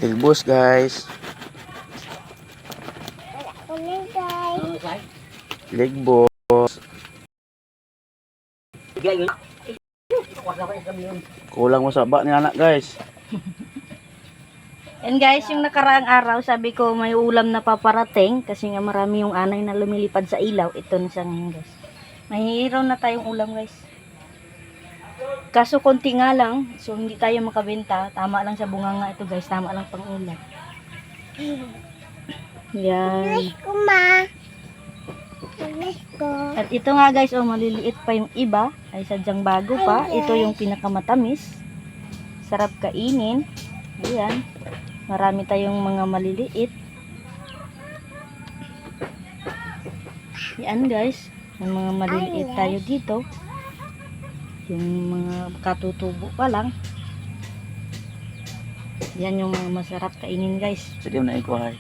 Tilbos guys. Ligbos. Kulang mo sa ba ni anak guys. And guys, yung nakaraang araw, sabi ko may ulam na paparating kasi nga marami yung anay na lumilipad sa ilaw. Ito na siya ngayon guys. Mahihiraw na tayong ulam guys. Kaso konti nga lang, so hindi tayo makabenta. Tama lang sa bunganga ito guys, tama lang pang ulam. Yan. At ito nga guys, oh, maliliit pa yung iba. Ay sadyang bago pa. Ito yung pinakamatamis. Sarap kainin. Ayan. Marami tayong mga maliliit. Yan guys. Yung mga maliliit tayo dito. Yung mga katutubo pa lang. Yan yung mga masarap kainin guys. Sige na ikuhay.